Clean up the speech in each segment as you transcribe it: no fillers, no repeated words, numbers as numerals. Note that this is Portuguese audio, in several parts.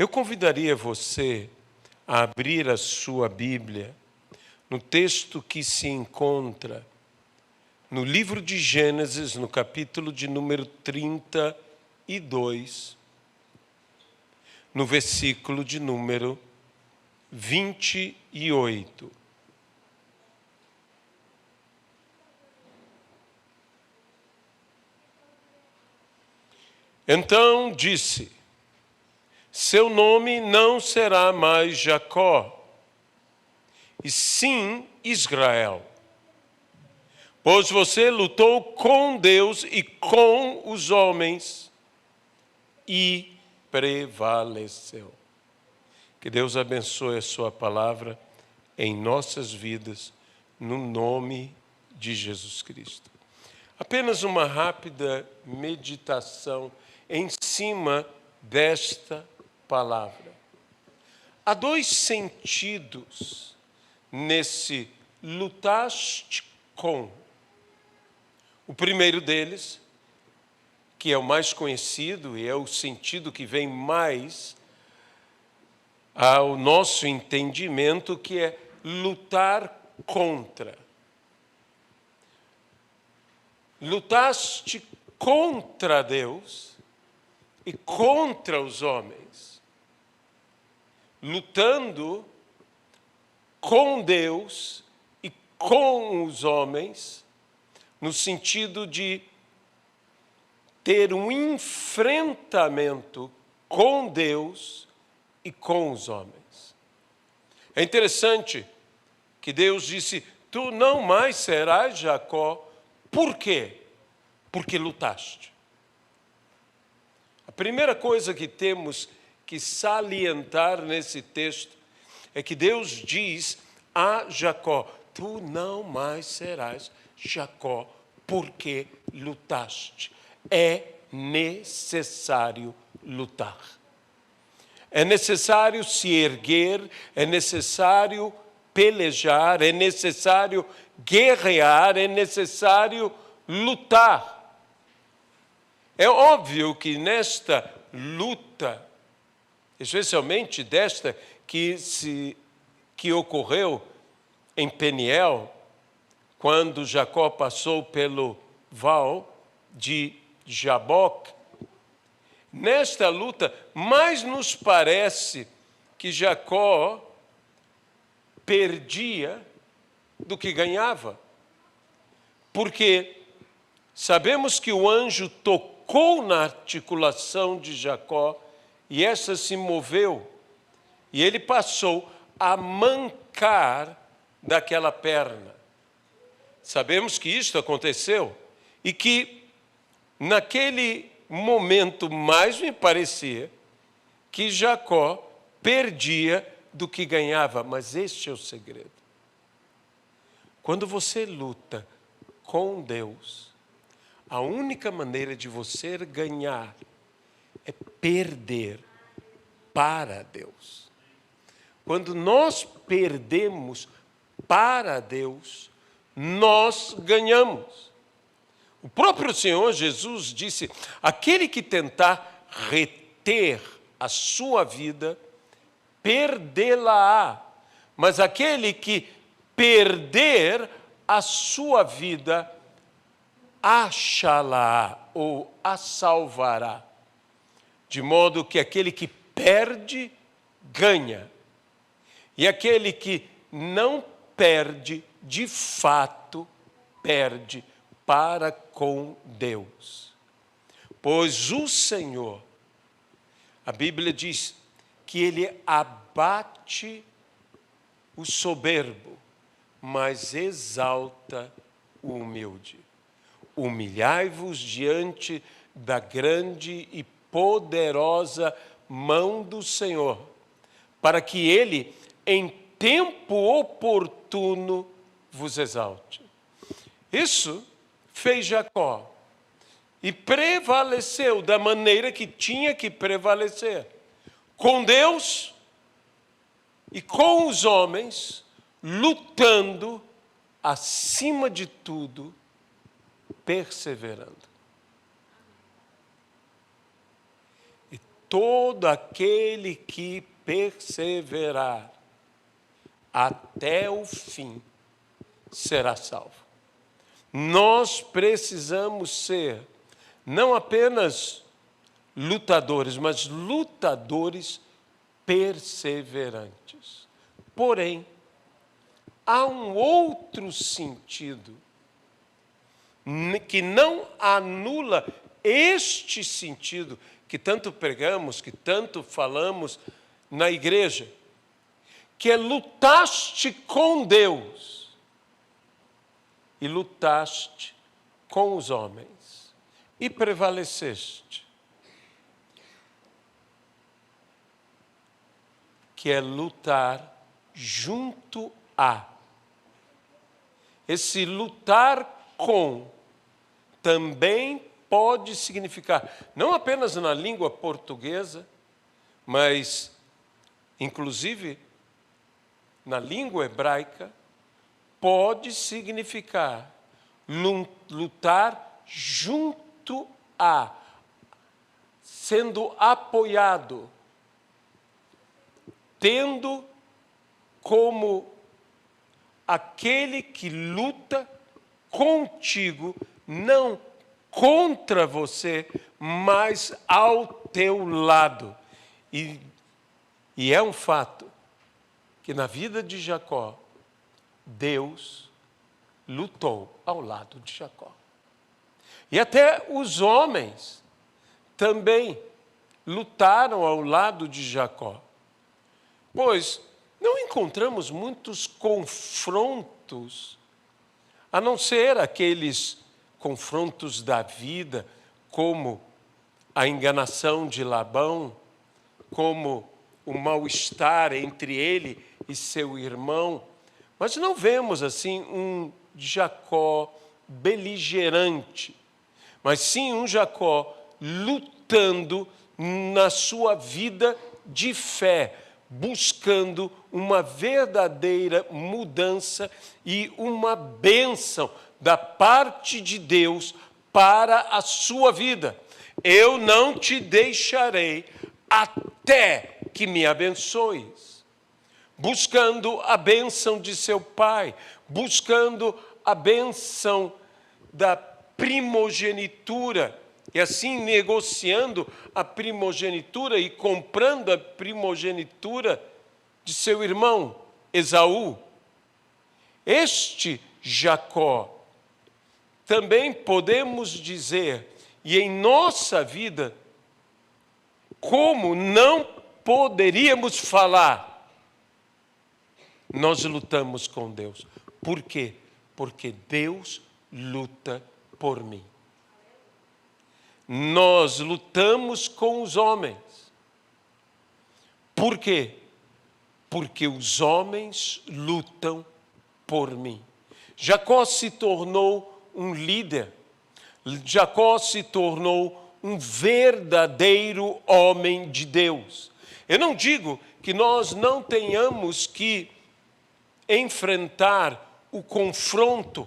Eu convidaria você a abrir a sua Bíblia no texto que se encontra no livro de Gênesis, no capítulo de número 32, no versículo de número 28. Então disse: seu nome não será mais Jacó, e sim Israel, pois você lutou com Deus e com os homens e prevaleceu. Que Deus abençoe a sua palavra em nossas vidas, no nome de Jesus Cristo. Apenas uma rápida meditação em cima desta palavra. Há dois sentidos nesse lutaste com. O primeiro deles, que é o mais conhecido e é o sentido que vem mais ao nosso entendimento, que é lutar contra. Lutaste contra Deus e contra os homens, lutando com Deus e com os homens, no sentido de ter um enfrentamento com Deus e com os homens. É interessante que Deus disse: tu não mais serás Jacó. Por quê? Porque lutaste. A primeira coisa que temos que salientar nesse texto é que Deus diz a Jacó: tu não mais serás Jacó, porque lutaste. É necessário lutar. É necessário se erguer, é necessário pelejar, é necessário guerrear, é necessário lutar. É óbvio que nesta luta, especialmente desta que ocorreu em Peniel, quando Jacó passou pelo val de Jaboque, nesta luta, mais nos parece que Jacó perdia do que ganhava. Porque sabemos que o anjo tocou na articulação de Jacó e essa se moveu. E ele passou a mancar daquela perna. Sabemos que isto aconteceu e que naquele momento mais me parecia que Jacó perdia do que ganhava. Mas este é o segredo. Quando você luta com Deus, a única maneira de você ganhar é perder para Deus. Quando nós perdemos para Deus, nós ganhamos. O próprio Senhor Jesus disse: aquele que tentar reter a sua vida, perdê-la-á. Mas aquele que perder a sua vida, achá-la-á ou a salvará. De modo que aquele que perde, ganha. E aquele que não perde, de fato, perde para com Deus. Pois o Senhor, a Bíblia diz que Ele abate o soberbo, mas exalta o humilde. Humilhai-vos diante da grande e poderosa mão do Senhor, para que Ele, em tempo oportuno, vos exalte. Isso fez Jacó e prevaleceu da maneira que tinha que prevalecer. Com Deus e com os homens, lutando, acima de tudo, perseverando. E todo aquele que perseverar até o fim será salvo. Nós precisamos ser não apenas lutadores, mas lutadores perseverantes. Porém, há um outro sentido que não anula este sentido que tanto pregamos, que tanto falamos na igreja, que é lutaste com Deus e lutaste com os homens e prevaleceste, que é lutar junto a. Esse lutar com também pode significar, não apenas na língua portuguesa, mas inclusive na língua hebraica, pode significar lutar junto a, sendo apoiado, tendo como aquele que luta contigo, não contra você, mas ao teu lado. E é um fato que na vida de Jacó, Deus lutou ao lado de Jacó. E até os homens também lutaram ao lado de Jacó. Pois não encontramos muitos confrontos, a não ser aqueles confrontos da vida, como a enganação de Labão, como o mal-estar entre ele e seu irmão. Mas não vemos assim um Jacó beligerante, mas sim um Jacó lutando na sua vida de fé, buscando uma verdadeira mudança e uma bênção da parte de Deus para a sua vida. Eu não te deixarei até que me abençoes. Buscando a bênção de seu pai, buscando a bênção da primogenitura, e assim negociando a primogenitura e comprando a primogenitura de seu irmão Esaú. Este Jacó, também podemos dizer, e em nossa vida, como não poderíamos falar, nós lutamos com Deus. Por quê? Porque Deus luta por mim. Nós lutamos com os homens. Por quê? Porque os homens lutam por mim. Jacó se tornou um líder. Jacó se tornou um verdadeiro homem de Deus. Eu não digo que nós não tenhamos que enfrentar o confronto,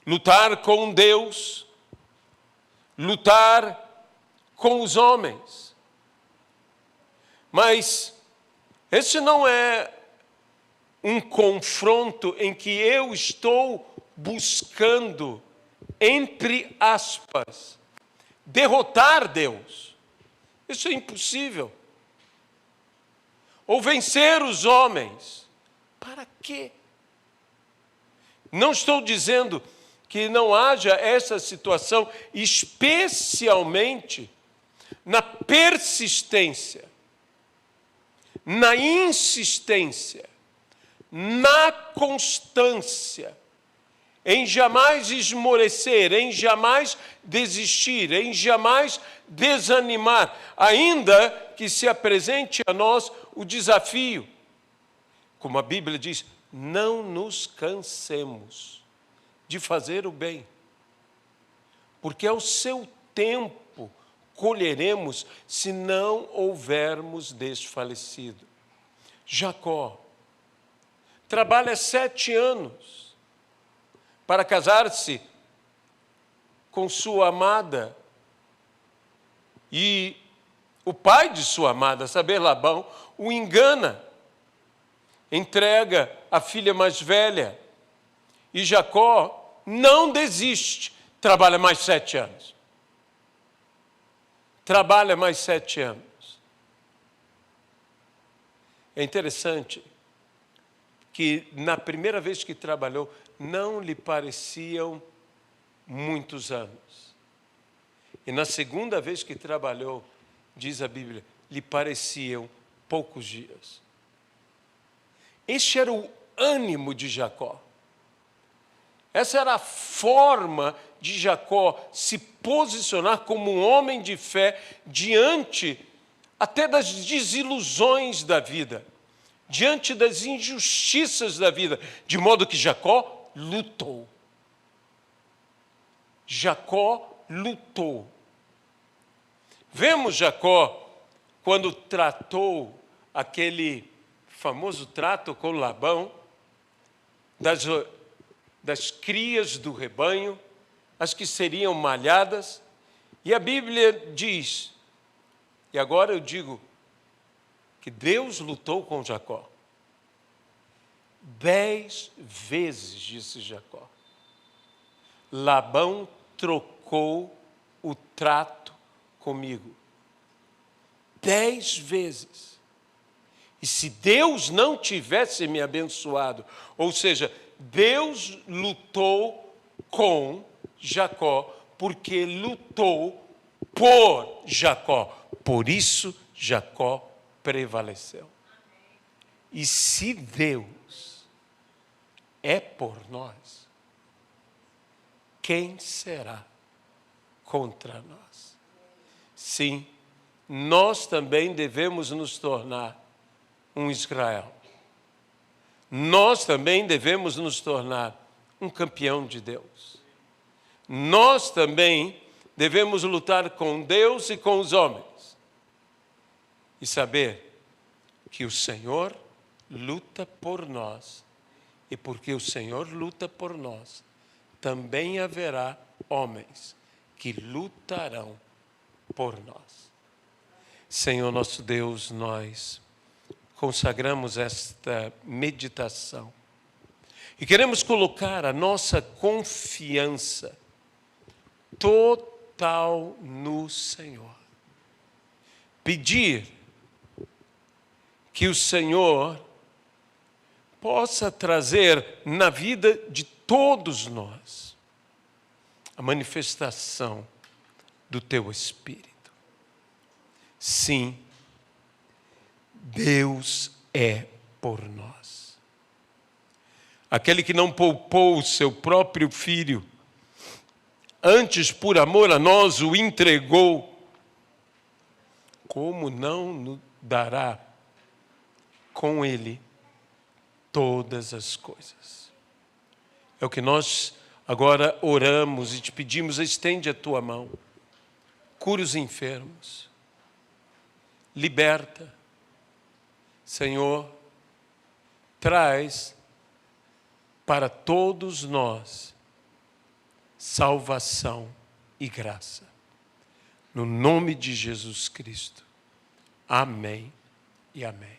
lutar com Deus, lutar com os homens. Mas esse não é um confronto em que eu estou buscando, entre aspas, derrotar Deus. Isso é impossível. Ou vencer os homens. Para quê? Não estou dizendo que não haja essa situação, especialmente na persistência, na insistência, na constância, em jamais esmorecer, em jamais desistir, em jamais desanimar, ainda que se apresente a nós o desafio. Como a Bíblia diz, não nos cansemos de fazer o bem, porque ao seu tempo colheremos se não houvermos desfalecido. Jacó trabalha 7 anos para casar-se com sua amada e O pai de sua amada, a saber, Labão, o engana, entrega a filha mais velha. E Jacó não desiste, trabalha mais 7 anos. Trabalha mais 7 anos. É interessante que na primeira vez que trabalhou, não lhe pareciam muitos anos. E na segunda vez que trabalhou, diz a Bíblia, lhe pareciam poucos dias. Este era o ânimo de Jacó. Essa era a forma de Jacó se posicionar como um homem de fé diante até das desilusões da vida, diante das injustiças da vida, de modo que Jacó lutou. Jacó lutou. Vemos Jacó quando tratou aquele famoso trato com Labão, das crias do rebanho, as que seriam malhadas, e a Bíblia diz, e agora eu digo, que Deus lutou com Jacó. 10 vezes, disse Jacó. Labão trocou o trato comigo. 10 vezes. E se Deus não tivesse me abençoado, ou seja, Deus lutou com Jacó, porque lutou por Jacó. Por isso, Jacó prevaleceu. E se Deus é por nós, quem será contra nós? Sim, nós também devemos nos tornar um Israel. Nós também devemos nos tornar um campeão de Deus. Nós também devemos lutar com Deus e com os homens. E saber que o Senhor luta por nós. E porque o Senhor luta por nós, também haverá homens que lutarão por nós. Senhor nosso Deus, nós consagramos esta meditação e queremos colocar a nossa confiança total no Senhor. Pedir que o Senhor possa trazer na vida de todos nós a manifestação do Teu Espírito. Sim, Deus é por nós. Aquele que não poupou o seu próprio Filho, antes por amor a nós o entregou, como não nos dará com Ele todas as coisas? É o que nós agora oramos e te pedimos, estende a tua mão, cura os enfermos, liberta. Senhor, traz para todos nós salvação e graça. No nome de Jesus Cristo. Amém e amém.